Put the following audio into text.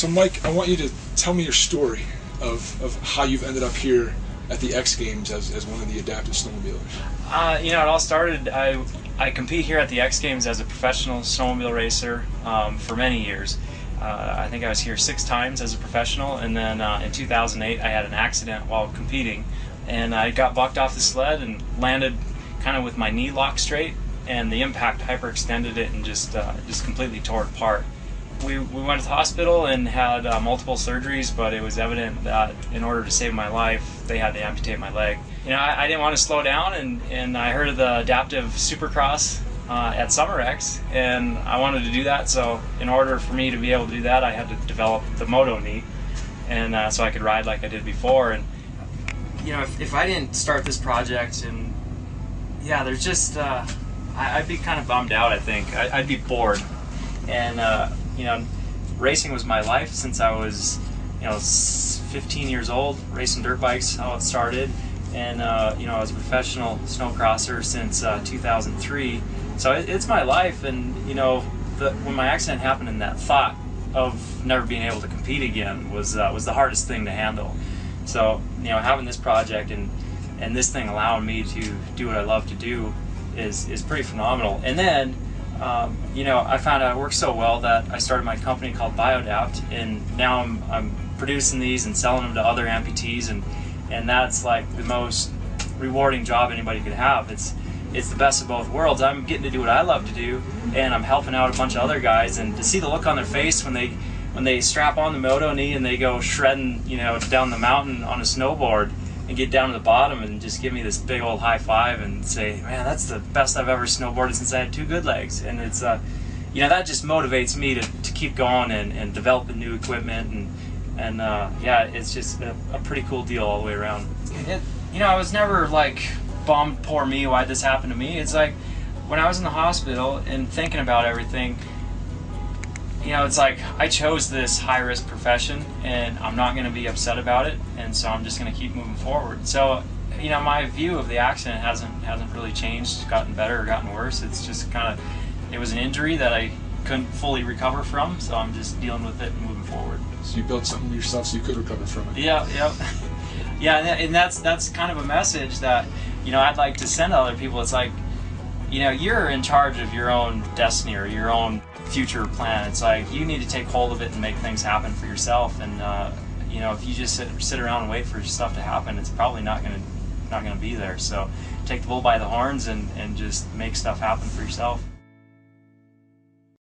So Mike, I want you to tell me your story of how you've ended up here at the X Games as one of the adaptive snowmobilers. It all started, I compete here at the X Games as a professional snowmobile racer for many years. I think I was here 6 times as a professional, and then in 2008 I had an accident while competing, and I got bucked off the sled and landed kind of with my knee locked straight, and the impact hyperextended it and just completely tore it apart. We went to the hospital and had multiple surgeries, but it was evident that in order to save my life, they had to amputate my leg. I didn't want to slow down, and I heard of the adaptive Supercross at Summer X, and I wanted to do that. So in order for me to be able to do that, I had to develop the moto knee, and so I could ride like I did before. And if I didn't start this project, and there's just I'd be kind of bummed out. I think I'd be bored, and racing was my life since I was 15 years old. Racing dirt bikes, how it started, and I was a professional snowcrosser since 2003. So it's my life, and when my accident happened, and that thought of never being able to compete again was the hardest thing to handle. So having this project and this thing allowing me to do what I love to do is pretty phenomenal. And then I found out it worked so well that I started my company called BioAdapt, and now I'm producing these and selling them to other amputees, and that's like the most rewarding job anybody could have. It's the best of both worlds. I'm getting to do what I love to do, and I'm helping out a bunch of other guys, and to see the look on their face when they strap on the moto knee and they go shredding down the mountain on a snowboard and get down to the bottom and just give me this big old high five and say, man, that's the best I've ever snowboarded since I had 2 good legs. And it's that just motivates me to keep going and developing new equipment, and it's just a pretty cool deal all the way around. I was never like bummed, poor me, why'd this happen to me. It's like when I was in the hospital and thinking about everything, it's like I chose this high-risk profession, and I'm not going to be upset about it, and so I'm just going to keep moving forward. So my view of the accident hasn't really changed, gotten better or gotten worse. It's just kind of, it was an injury that I couldn't fully recover from, so I'm just dealing with it and moving forward. So you built something yourself so you could recover from it. Yeah, and that's kind of a message that I'd like to send to other people. It's like, you're in charge of your own destiny or your own future plan. It's like you need to take hold of it and make things happen for yourself. And if you just sit around and wait for stuff to happen, it's probably not gonna be there. So take the bull by the horns and just make stuff happen for yourself.